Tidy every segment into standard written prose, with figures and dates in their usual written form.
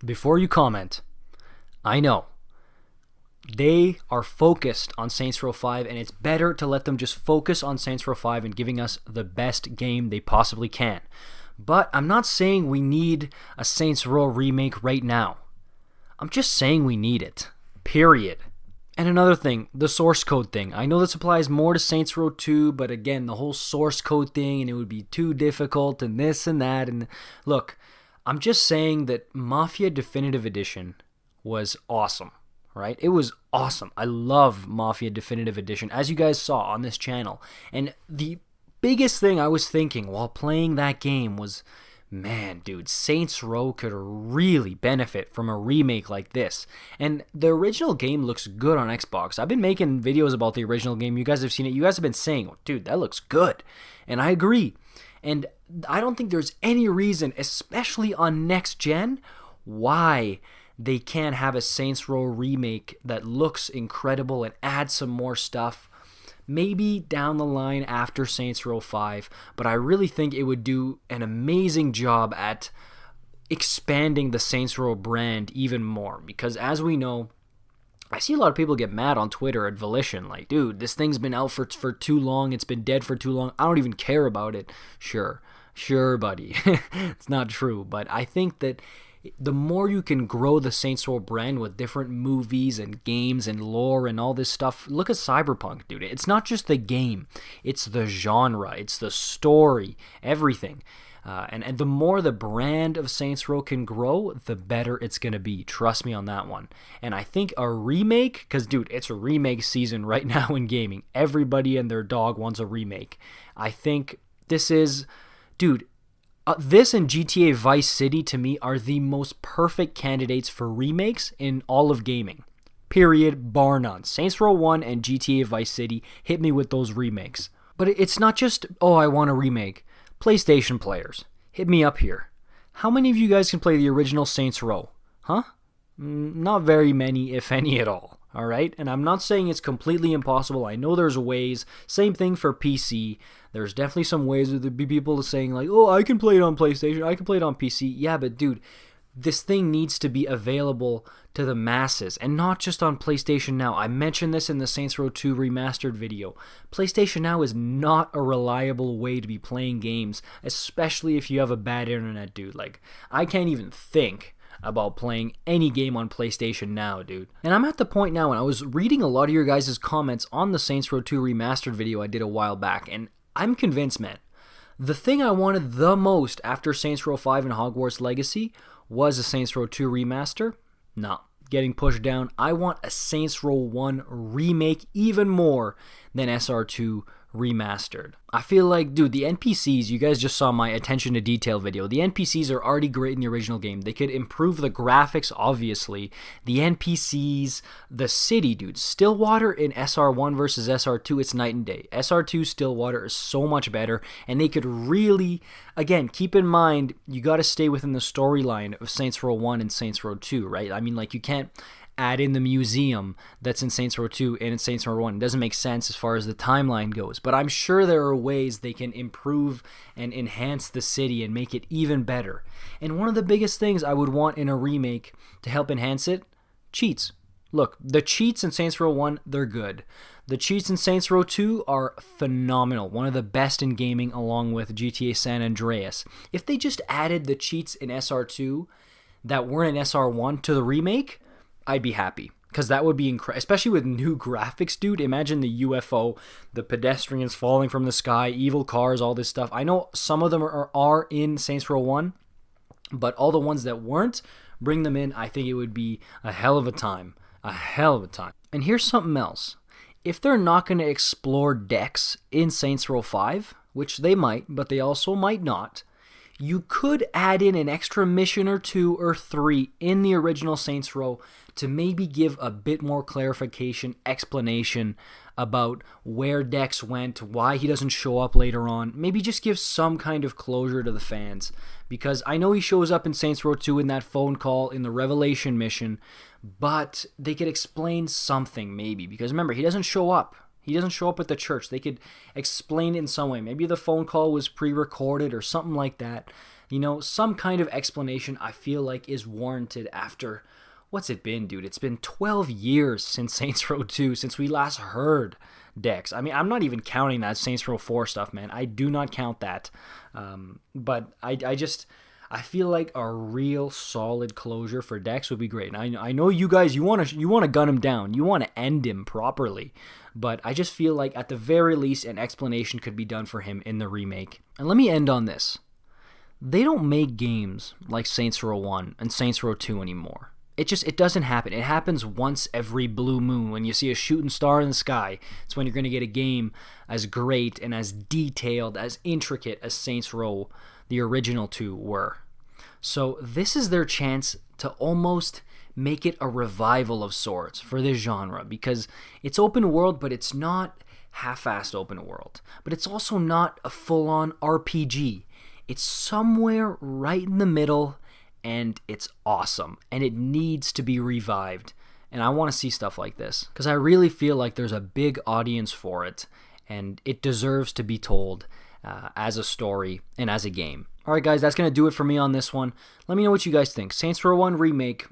before you comment, I know they are focused on Saints Row 5, and it's better to let them just focus on Saints Row 5 and giving us the best game they possibly can. But I'm not saying we need a Saints Row remake right now. I'm just saying we need it. Period. And another thing, the source code thing. I know this applies more to Saints Row 2, but again, the whole source code thing, and it would be too difficult, and this and that. And look, I'm just saying that Mafia Definitive Edition was awesome. Right? It was awesome. I love Mafia Definitive Edition, as you guys saw on this channel. And the biggest thing I was thinking while playing that game was, man, dude, Saints Row could really benefit from a remake like this. And the original game looks good on Xbox. I've been making videos about the original game. You guys have seen it. You guys have been saying, dude, that looks good. And I agree. And I don't think there's any reason, especially on next gen, why they can't have a Saints Row remake that looks incredible and adds some more stuff. Maybe down the line after Saints Row 5, but I really think it would do an amazing job at expanding the Saints Row brand even more. Because as we know, I see a lot of people get mad on Twitter at Volition, like, dude, this thing's been out for too long, it's been dead for too long, I don't even care about it. Sure, buddy. It's not true, but I think that the more you can grow the Saints Row brand with different movies and games and lore and all this stuff. Look at Cyberpunk, dude. It's not just the game. It's the genre. It's the story. Everything. And the more the brand of Saints Row can grow, the better it's going to be. Trust me on that one. And I think a remake, because, dude, it's a remake season right now in gaming. Everybody and their dog wants a remake. I think this is, dude, this and GTA Vice City, to me, are the most perfect candidates for remakes in all of gaming. Period, bar none. Saints Row 1 and GTA Vice City, hit me with those remakes. But it's not just, oh, I want a remake. PlayStation players, hit me up here. How many of you guys can play the original Saints Row? Huh? Not very many, if any at all. Alright? And I'm not saying it's completely impossible. I know there's ways. Same thing for PC. There's definitely some ways that there'd be people saying like, oh, I can play it on PlayStation. I can play it on PC. Yeah, but dude, this thing needs to be available to the masses. And not just on PlayStation Now. I mentioned this in the Saints Row 2 Remastered video. PlayStation Now is not a reliable way to be playing games. Especially if you have a bad internet, dude. Like, I can't even think about playing any game on PlayStation Now, dude. And I'm at the point now, and I was reading a lot of your guys' comments on the Saints Row 2 Remastered video I did a while back, and I'm convinced, man, the thing I wanted the most after Saints Row 5 and Hogwarts Legacy was a Saints Row 2 Remaster. No, getting pushed down. I want a Saints Row 1 remake even more than SR2 Remastered. I feel like, dude, the NPCs, you guys just saw my attention to detail video. The NPCs are already great in the original game. They could improve the graphics, obviously. The NPCs, the city, dude. Stillwater in SR1 versus SR2, it's night and day. SR2 Stillwater is so much better, and they could really, again, keep in mind, you got to stay within the storyline of Saints Row 1 and Saints Row 2, right? I mean, like, you can't add in the museum that's in Saints Row 2 and in Saints Row 1. It doesn't make sense as far as the timeline goes. But I'm sure there are ways they can improve and enhance the city and make it even better. And one of the biggest things I would want in a remake to help enhance it, cheats. Look, the cheats in Saints Row 1, they're good. The cheats in Saints Row 2 are phenomenal. One of the best in gaming along with GTA San Andreas. If they just added the cheats in SR2 that were in SR1 to the remake, I'd be happy, because that would be incredible, especially with new graphics, dude. Imagine the UFO, the pedestrians falling from the sky, evil cars, all this stuff. I know some of them are in Saints Row 1, but all the ones that weren't, bring them in. I think it would be a hell of a time. A hell of a time. And here's something else. If they're not going to explore decks in Saints Row 5, which they might, but they also might not, you could add in an extra mission or 2 or 3 in the original Saints Row to maybe give a bit more clarification, explanation about where Dex went, why he doesn't show up later on. Maybe just give some kind of closure to the fans. Because I know he shows up in Saints Row 2 in that phone call in the Revelation mission, but they could explain something maybe. Because remember, he doesn't show up. He doesn't show up at the church. They could explain it in some way. Maybe the phone call was pre-recorded or something like that. You know, some kind of explanation I feel like is warranted after, what's it been, dude? It's been 12 years since Saints Row 2, since we last heard Dex. I mean, I'm not even counting that Saints Row 4 stuff, man. I do not count that. But I feel like a real solid closure for Dex would be great. And I know you guys, you want to gun him down. You want to end him properly. But I just feel like at the very least an explanation could be done for him in the remake. And let me end on this. They don't make games like Saints Row 1 and Saints Row 2 anymore. It doesn't happen. It happens once every blue moon when you see a shooting star in the sky. It's when you're going to get a game as great and as detailed, as intricate as Saints Row, the original 2, were. So this is their chance to almost make it a revival of sorts for this genre, because it's open world, but it's not half-assed open world. But it's also not a full-on RPG. It's somewhere right in the middle, and it's awesome, and it needs to be revived. And I want to see stuff like this, because I really feel like there's a big audience for it, and it deserves to be told as a story and as a game. Alright guys, that's going to do it for me on this one. Let me know what you guys think. Saints Row 1 Remake,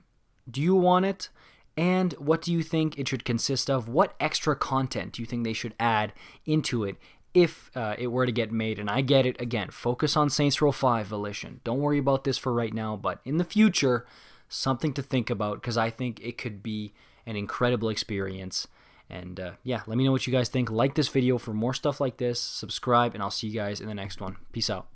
do you want it? And what do you think it should consist of? What extra content do you think they should add into it if it were to get made? And I get it, again, focus on Saints Row 5 Volition. Don't worry about this for right now, but in the future, something to think about, because I think it could be an incredible experience. And yeah, let me know what you guys think. Like this video for more stuff like this, subscribe, and I'll see you guys in the next one. Peace out.